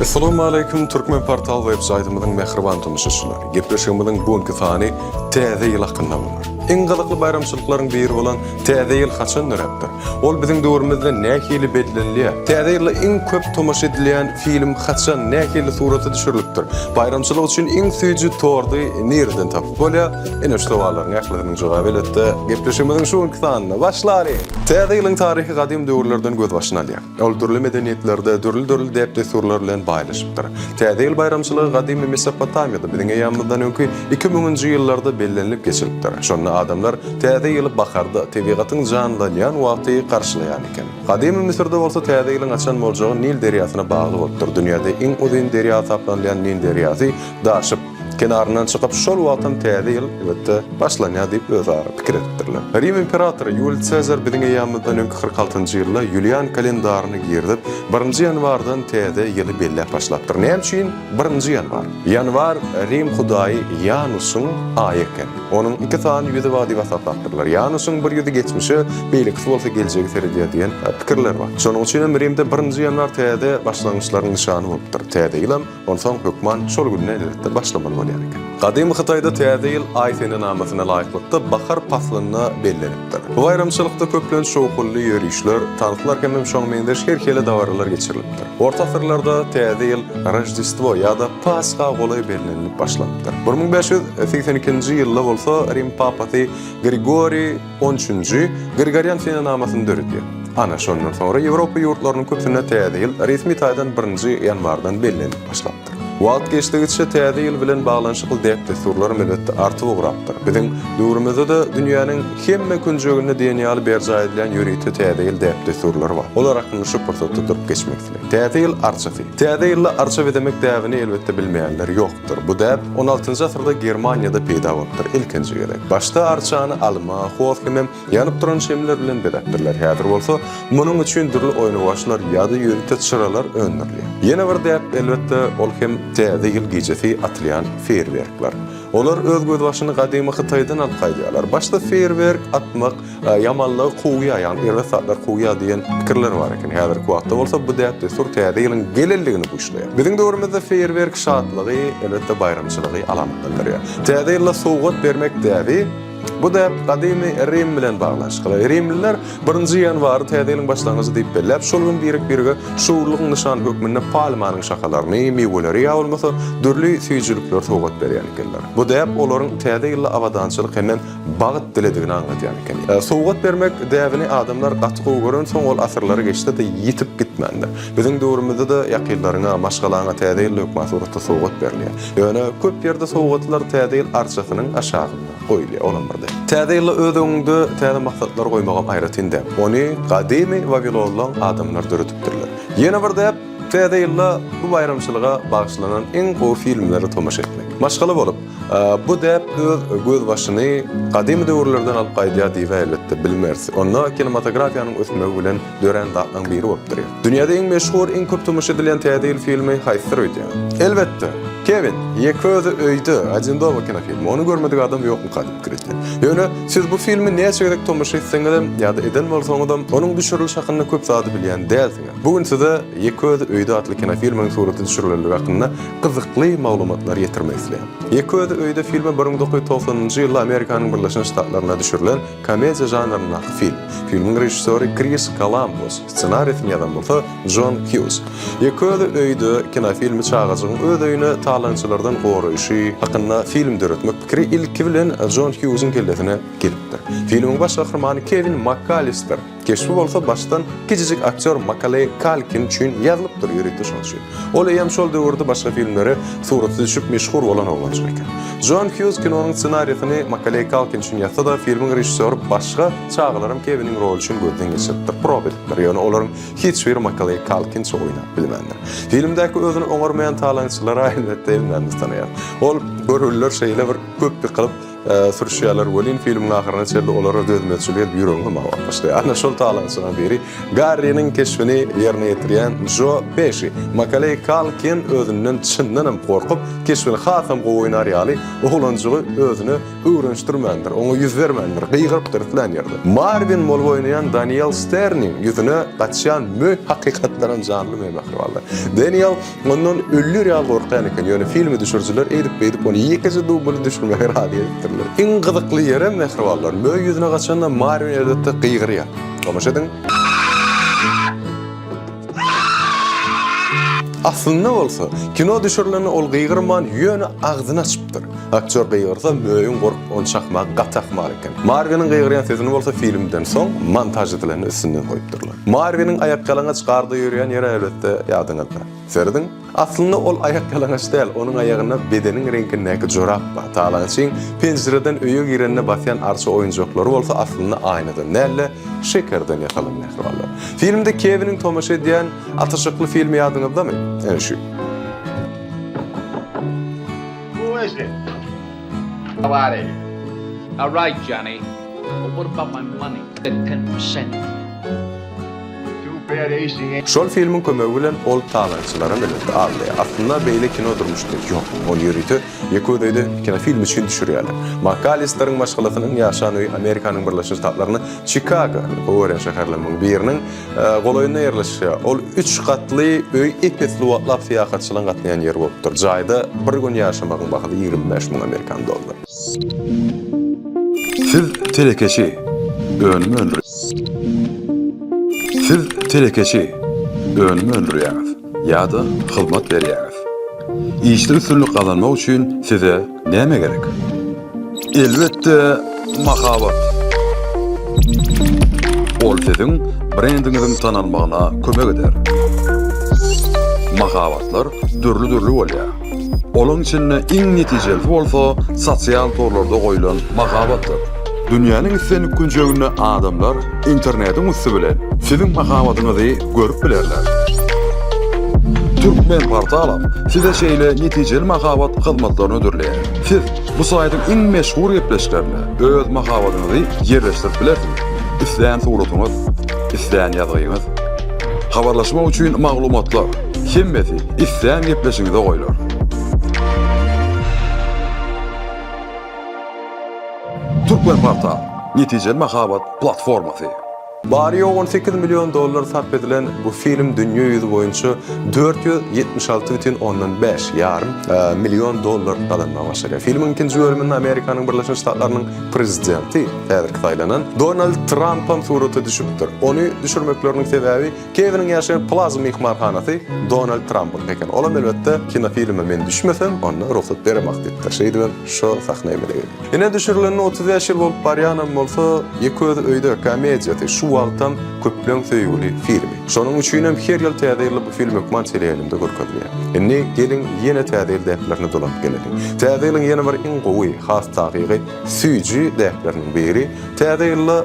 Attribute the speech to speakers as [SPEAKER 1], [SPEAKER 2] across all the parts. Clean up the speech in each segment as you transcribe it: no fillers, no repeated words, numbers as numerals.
[SPEAKER 1] Assalamu alaykum Türkmen Portal websaytymyzyň mehriban tunuşçylary. Gepleşigimiziň bugünkü sany täze ýyl hakynda bolar. Eň gylykly bayramçylyklaryň biri bolan täze ýyl haçan nöräpdir? Ol biziň döwrümizde nähili bellenýär? Täze ýyl iň köp tomaşa edilen film haçan nähili suraty düşürilipdir? Bayramçylyk üçin iň süýji tordy nerden tapyp bolýar? Ene şu sowalaryň ähliňiň jogaby biletde gepleşigimiziň şu sanyna başlary. Täze ýylyň taryhy gadim döwürlerden göz başyna alýar. Ol türli medeniýetlerde dörli däpde surlar bilen baylaşypdyr. Täze ýyl bayramçylygy gadymy Mesopotamiýada biziň ýamyzdan öňki 2000-nji ýyllarda bellenip geçilipdir. Şonu adamlar täze ýyly baharda tebigatyň janlanýan wagty garşylaýan eken. Gadymy Misirde bolsa täze ýylyň açan boljagy Nil derýasyna bagly bolupdyr. Dünýäde iň uzun derýa taplanýan Nil derýasy daşyp kenarından çıkıp şol wagtym täze ýyl öwetde başlanýar diýip özara pikir etdirler. Rim imperatory Julius Caesar biziň ýamyzdan öňki 46-njy ýylda Julian kalendaryny girdip 1-nji ýanwardan täze ýyly bellep başlapdyr. Näme üçin 1-nji ýanwar? Ýanwar Rim hudaýy Janusyň aýy eken. Onuň iki sany ýüzi wadi wasapdyrlar. Janusyň bir ýüzi geçmişi, beýleki bolsa geljegi serediýär diýen pikirler bar. Şonuň üçin Rimde 1-nji ýanwar täze başlangyçlaryň nyşany bolupdyr. Täze ýyl onsoň hökman şol günden elbetde başlamaly bolýar eken. Gadymy Hytaýda täze ýyl aý sene namasyna laýyklykda bahar faslyna bellenipdir. Bu bayramçylykda köplen şowkully ýörüşler, tanyklar hemem şoň meňde şerkeli dawarlar geçirilipdir. Orta asyrlarda täze ýyl Rojdestvo ýa-da Pascha goly bellenip başlandyr. 1582-nji ýylda bolsa Rim papasy Grigori 13-nji Gregorian sene namasyny döredýär. Ana şondan sonra Ýewropa ýurtlarynyň köpüne täze ýyl resmi taýdan 1-nji ýanwardan bellenip başlandyr. Wagt geçdigitçe täze ýyl bilen baglanşykly däpde surlar elbetde artyp ograpdyr. Biziň döwrümizde de dünýäniň hemme künjegine diýen ýaly berja edilen ýöreýte täze ýyl däpde surlar bar. Olar hakkynda şu pursatda durup geçmekdir. Täze ýyl arçafy. Täze ýyl arçafy demek däwini elbetde bilmeýänler ýokdur. Bu däp 16-njy asyrda Germaniýada peýda bolupdyr ilkinji gerek. Başda arçany alma, hoş hemem ýanyp duran şemler bilen bedetdirler. Häzir bolsa munyň üçin türli oýnawaşlar ýa-da ýöreýte çyralar öňürlýär. Ýene bir däp elbetde ol hem täze ýyl gejesi atylýan feýerwerkler. Olar öz göz başyny gadymy Hytaýdan alyp gaýdýarlar. Başda feýerwerk atmak, ýamanlyk kuýa, ýani erwesatlar kuýa diýen pikirler bar eken. Häzir kuwatda bolsa bu däpde sur täze ýylyň gelenligini buýşlaýar. Biziň döwrümizde feýerwerk şadlygy, elbetde bayramçylygy alamatlandyrýar. Täze ýyla sowgat bermek däbi bu da gadymy Rim bilen baglanşyk. Rimliler 1-nji ýanwary täze ýylyň başlangyjy diýip belläp, şol gün birek-birige şowurlygyň nyşany hökmünde palmanyň şakalaryny, meweleri ýa bolmasa dürli süýjülikler sowgat berýän ekenler. Bu däp olaryň täze ýylla awadançylyk hemem bagyt diledigini aňlatýan eken. Sowgat bermek däwini adamlar gatky görün soň ol asyrlary geçdi de ýitip gitmändir. Biziň döwrümizde de ýakyllaryňa, maşgalaryňa täze ýyl hökman suratda sowgat berilýär. Ýöne köp ýerde sowgatlar täze ýyl arçasynyň aşagynda goýulýar olanlarda. Täze ýyl öz öňünde täze maksatlar goýmagam aýratynda. Ony gadymy Wabilonlaň adamlar döretipdirler. Ýene bir däp täze ýylla bu bayramçylyga bagyşlanan eň gowy filmleri tomaşa etmek. Maşgala bolup, bu däp göz başyny gadymy döwürlerden alyp gaýdýar diýip elbetde bilmersi. Onda kinematografiýanyň ösmegi bilen dören datlaryň biri bolup durýar. Dünýäde eň meşhur, eň köp tomaşa edilen täze ýyl filmi haýsyrdy. Elbetde Kevin, Ýeközü öýdi, Ajindowa kinofilmi. Onu görmedik adam ýokmy kadyp kirdi. Ýöne siz bu filmi näçe tomaşa etseňiz ýa-da eden bolsaňyz onuň düşüriliş hakynda köp zady bilýän dälsiňiz. Bugün size Ýeközü öýdi adly kinofilmiň suraty düşürilýär hakynda gyzykly maglumatlar ýetirmek isleýär. Ýeközü öýdi filmi 1990-njy ýylda Amerikanyň Birleşen Ştatlaryna düşürilen komediýa janryna film. Filmiň rejissöri Chris Columbus, ssenariýasyny ýazan bolsa John Hughes. Ýeközü öýdi kinofilmi çağajagyň öz öýüne talançylardan goraýşy hakynda film döretmek pikiri ilki bilen John Hughes'in kelletine gelipdir. Filmiň baş gahrmany Kevin McAllister. Keşfi bolsa başdan gijik aktyor Macaulay Culkin üçin ýazylypdyr ýöreýte şonçy. Ol hem şol döwürde başga filmleri suraty düşüp meşhur bolan oglançyk eken. John Hughes kinonyň ssenariýasyny Macaulay Culkin üçin ýazsa da filmiň rejissöri başga çağlarym Kevin'in rol üçin gözden geçiripdir. Probetler ýöne olaryň hiç bir Macaulay Culkin oýnap bilmändir. Filmdäki özüni oňarmaýan talançylara elbetde bilmändir tanýar. Ol görüller şeýle bir köp bir kılıp sürüşýärler welin filmiň ahyryna çeldi olara dözmezçilik ýüregiňe mawaplaşdy. Ana şol taýlansyna beri Garry'nin keşfini ýerine ýetirýän Joe Pesci, Macaulay Culkin özünden çyndanam gorkup keşfini hasam goýunar ýaly oglanjygy özüni öwrenşdirmendir, oňa ýüz bermendir, gyýgyryp dürtlen ýerdi. Marvin Monroe oynayan Daniel Stern'in ýüzüne gatşan möh hakykatlaryň janly meýmekdir walla. Daniel ondan öllür ýa gorkan eken, ýöne filmi düşürjüler edip ony ýekiji dubly düşürmäge rady etdirler. Iň gyzykly ýere mehrewallar, möh ýüzüne gatşanda Marvin elbetde gyýgyrýar. Gamaşadyň? Aslında bolsa, kino düşürlerini ol gyýgyrman ýöne agzyny açypdyr. Aktyor gyýgyrsa möýün gorkup onu çakmak, gatakmak eken. Marvin'in gyýgyrýan sözüni bolsa filmden soň montaj edilen üstünden goýupdyrlar. Marvin'in ayak ýalaňa çykardy ýürýän ýere elbetde ýadyňyzda. Serdin? Aslında ol ayak ýalaňaç däl, onuň ayagyna bedeniň rengindäki jorap bar. Taýlançyň penjireden öýe girenine basýan arça oýunjaklary bolsa aslında aýnydyr. Näle şekerden ýakalanýar. Filmde Kevin'in tomaşa edýän ataşykly filmi ýadyňyzdamy? Ene şu.
[SPEAKER 2] Who is it? How are you?
[SPEAKER 3] All right, Johnny. But what about my money? The 10%.
[SPEAKER 2] Too bad AC ain't.
[SPEAKER 1] Şol filmin kömegi bilen ol taýlançylara bilen aldy. Aslında beýle kino durmuşdy. Ýok, ol ýüridi. Ýeködeydi kino film üçin düşürýärler. McAllister'ın maşgalatynyň ýaşany Amerikanyň Birleşik Ştatlarynyň Chicago, Oregon şäherlerinden biriniň goloýuna ýerleşýär. Ol 3 gatly öý epetli watlap syýahatçylaryň gatnaýan ýer bolupdyr. Jaýda bir gün ýaşamagyň baky 25.000 Amerikan dollary. Siz telekeşi önümü öldürüyor. Siz telekeşi önümü öldürüyorsunuz ya da hizmet veriyorsunuz. İşte üstünlük kazanmak için size neme gerek? Elbette mahabat. Ol sizin brandinizin tanınmağına kömek eder. Mahabatlar türlü oluyor. Onun içinde en neticeli bolsa sosyal torlarda goýulan mahabatlar. Dünýäniň islenip günjegine adamlar internetin üstü bilen sizin mahabatyňyzy görüp bilerler. Türkmen portalam size şeýle neticeli mahabat hyzmatlaryny ödürleýär. Siz bu saýtyň iň meşhur ýepleşlerini öz mahabatyňyzy ýerleşdirip bilersiz. İsleýän suratyňyz, isleýän ýazyňyz, habarlaşmak üçin maglumatlar, hemmesi isleýän ýepleşiňize goýular. Türkmen portal, neticeli mahabat platformasy. Bari 18 milyon dolar sarf edilen bu film dünya yüzü boyunca 476,5 milyon dolar alınmaya başladı. Filmin ikinci bölümünde Amerika'nın Birleşik Ştatları'nın prezidenti taýlanan Donald Trump'ın surata düşüpdür. Onu düşürmeklerinin sebebi Kevin'in yaşayan Plaza mihmanhanasy Donald Trump'ın eken. Olam elbette kino filme men düşmesem ona ruhsat beremek diýipdir. Şeýdi ben şo sahnäme diýip. Ene düşürülen 35 ýyl bolup barýanam bolsa ýeköz öýde komediýa şu wagtdan köplen söýgüli filmi. Şonuň üçin hem her ýyl täze bu film hukman seriýalynda görkezilýär. Indi gelin ýene täze däplerini dolap gelelim. Täze ýylyň ýene bir iň gowy has tagygy süýji däpleriniň biri täze ýylla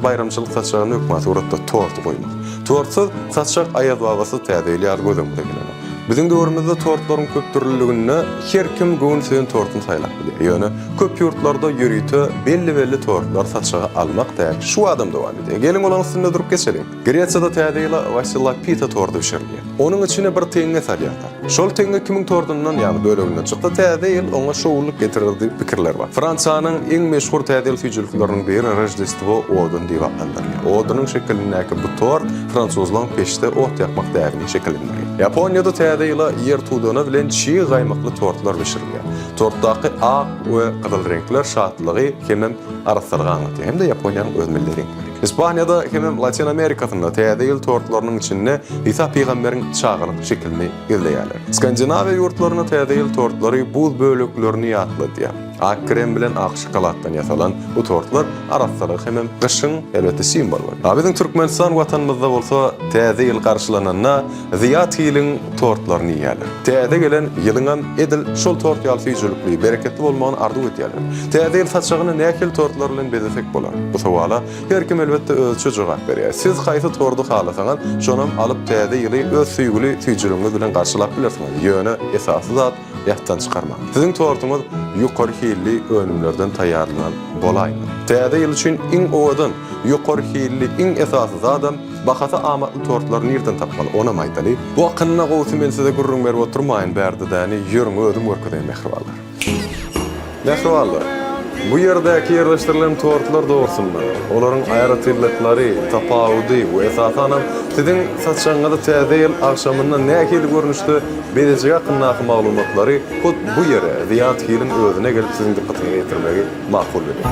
[SPEAKER 1] bayramçylyk saçagyny hukman suratda tort goýmak. Tortsuz saçak aýaz babasy täze ýyl gözümde gelenler. Bizim döwrümizde tortlaryň köp türlüligine her kim göwn söýen tortun saýlap bilýär. Ýöne köp ýurtlarda ýürüýte belli tortlar saçaga almak däl. Şu adam dowam edýär. Gelin olaň üstünde durup geçelim. Gretsiýada täzeýle Vasila pita tortu pişirilýär. Onuň içine bir teňe salýarlar. Şol teňe kimin tortundan ýa-ni böleginden çykdy täzeýil oňa şowluk getirdi pikirler bar. Fransanyň eng meşhur täzeýil süýjülikläriniň biri Rojdestvo Odun diýip atlanýar. Odunyň şekilindäki bu tort fransuzlaryň peşde ot ýakmak därini şekillendirýär. Ýaponiýada täzeýle ýer tuğdana bilen çiğ gaýmakly tortlar pişirilýär. Tortdaky ak we gyzyl renkler şatlygy hemem arasylgany hem de Ýaponiýanyň öz milli renkleri. İspaniýada hemem Latin Amerikasynda täzeýil tortlarynyň içinde İsa peýgamberiň çagyny şekilini izleýärler. Skandinawiýa ýurtlaryna täzeýil tortlary buz böleklerini ýatladyar. Ak krem bilen ak şokoladdan ýasalan bu tortlar araslygy hemem gyşyň elbetde simbol bar. Biziň Türkmenistan watanymyzda bolsa täzeýil garşylanana Ziyat ýylyň tortlaryny ýerler. Täze gelen ýylyňam edil şol tort ýaly süýjülikli, bereketli bolmagyny arzu etýärler. Täzeýil saçagyny nähil tortlar bilen bezesek bolar? Bu sowala her kim elbetde özçe jogap berýär. Siz haýsy tordy halasaňyz, şonam alyp täzeýili öz süýgüli süýjüligiňiz bilen garşylap bilersiňiz. Ýöne esasy zat ýatdan çykarmak. Siziň tortuňyz ýokary hilli önümlerden taýýarlanan bolaýmy. Täze ýyl üçin iň owadan, ýokary hilli, iň esasy adam bahata amatly tortlaryny ýerden tapmaly. Ona maýdaly. Bu akynna gowsy men size gurrun berip oturmaýyn bärdidäni ýörüňi ödüm görkezýän mehribanlar. Mehribanlar. Bu yerdäki ýerleşdirilen tortlar doğrusunda, olaryň aýratyllyklary, tapawudy we esasanam sizin satşaňyzda täze ýyl akşamyndan nähili görnüşde belejige hakkyndaky maglumatlary bu ýere Ziyat Hilin özüne gelip sizin dikkatinizi getirmegi makul bilir.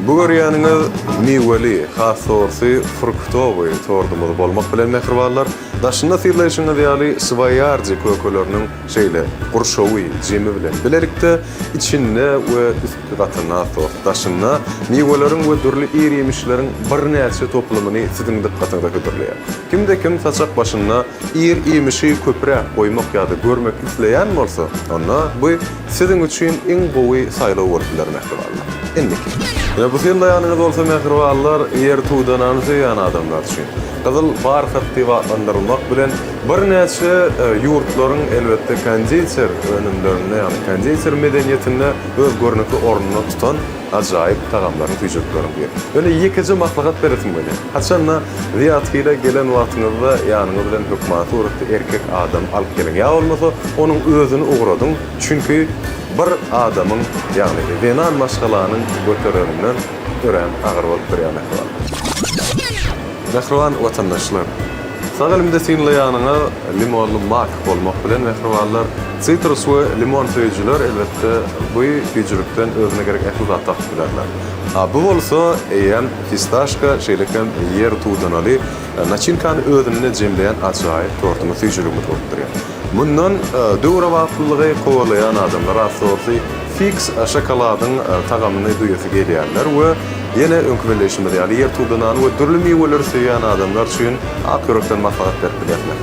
[SPEAKER 1] Bu görýäniňiz miweli, has sorsy, fruktowy tordumuz bolmak bilen mehribanlar, daşynda sirleşiňiz ýaly swaýarjy kökelerini şeýle gurşowy, jemi bilen bilelikde içinde we üstü gatyna sors daşynda miweleriň we dürli iri ýemişleriň bir näçe toplamyny sizin dikkatinize götürýär. Kimde kim saçak başynda ir ýemişi köprek goýmak ýa-da görmek isleýän bolsa, onda bu sizin üçin iň gowy saýlaw bolup biler mehribanlar. Endiki. Bu sende ýanyňyz bolsa mehribanlar, ýer tuğdan ýan adamlar üçin. Gyzyl bar hattybatlandyrylmak bilen bir näçe ýurtlaryň elbetde konditer önümlerinde, ýani konditer medeniýetinde öz görnekli ornuny tutan ajaýyp tagamlaryň tüýjekleri ber. Öňe ýekiji maslahat beresim bolýar. Haçanna Ziyat Hile gelen wagtyňyzda ýanyňyz bilen hökümat urukdy erkek adam alyp gelen ýa bolmasa onuň özüni ugradyň. Çünki bir adamın, ýagny venan maşgalanyň götererinden ören agyr bolup durýan ähwal. Mehriban watandaşlar, sağ elimde sinli ýanyňa limonly mak bolmak bilen mehribanlar, sitrus we limon tüýjüler elbetde bu tüýjülükden özüne gerek ähli zat tapyp bilerler. Bu bolsa eýen fistaşka şeýlekem ýer tuğdanaly naçinkany özüne jemleýän ajaýyp tortumy tüýjülügi bolup durýar. Bundan döwre wagtlygy kowalayan adamlar asorsy fix şokoladyň tagamyny duýasy gelýärler we ýene öňküleşmede ýaly ýer tuğdanan we dürli miweler seýän adamlar üçin akyrokdan maslahat berip bilýärler.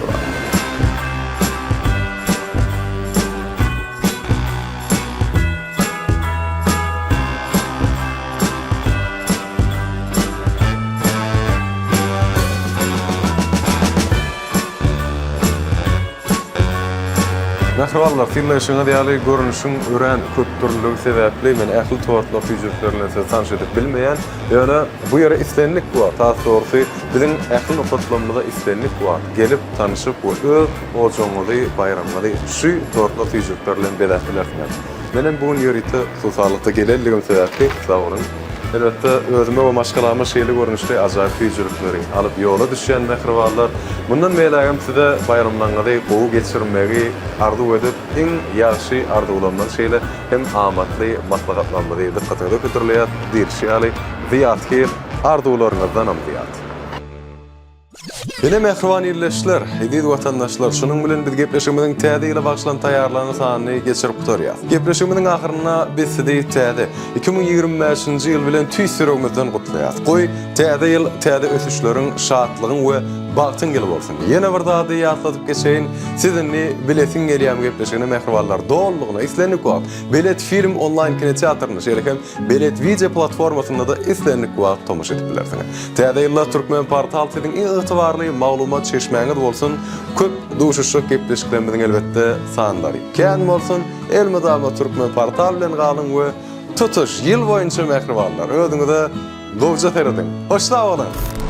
[SPEAKER 1] Mehribanlar, filmleşiňiz ýaly görnüşiň ören köp türlüligi sebäpli men ähli tortlar tüýjeklerini tanış edip bilmeýän, ýöne bu ýere islenlik bar. Taýsy biziň ähli nokatlarymyzda islenlik bar. Gelip tanışyp öz ojaňyzy, bayramlary şu tortlar tüýjekler bilen beläşdirler. Menen bu ýörite sosalykda gelenligim sebäpli sağ olun. Elbette özüme we maşgalama şeýle görnüşde ajaýyp tüýjekleri alyp ýola düşýän mehribanlar. Bundan meýlegem size bayramlaňyzy gowy geçirmegi arzu edip iň ýaşy arzulanlar şeýle hem amatly maslahatlanmady dikkatinize götürilýär. Dirşýaly Ziyat Hil arzularyňyzdan amdýat. Bene mehriban ýerleşler, hediýet watandaşlar, şunuň bilen biz gepleşigimiziň täze ýyla bagşlan taýýarlanan sanyny geçirip gutarýar. Gepleşigimiziň ahyrynda biz sizi täze 2025-nji ýyl bilen tüýsüregimizden gutlaýar. Goý täze ýyl täze ösüşleriň şatlygyň we bagtyň ýyly bolsun. Ýene bir zady ýatladyp geçeýin, sizinni bilesiň gelýän gepleşigine mehribanlar dollygyna islenip goýap. Belet film online kinoteatrynda şeýlekem Belet video platformasynda da islenip goýap tomuş edip bilersiňiz. Täze ýylla Türkmen portal siziň ýygybarly maglumat çeşmeňiz bolsun, köp duşuşyk gepleşiklerimiň elbetde sandary. Kän bolsun, Elmedama Türkmen portal bilen galyň we tutuş ýyl boýunça mehribanlar özüňize gowja teredin. Hoşça bolun.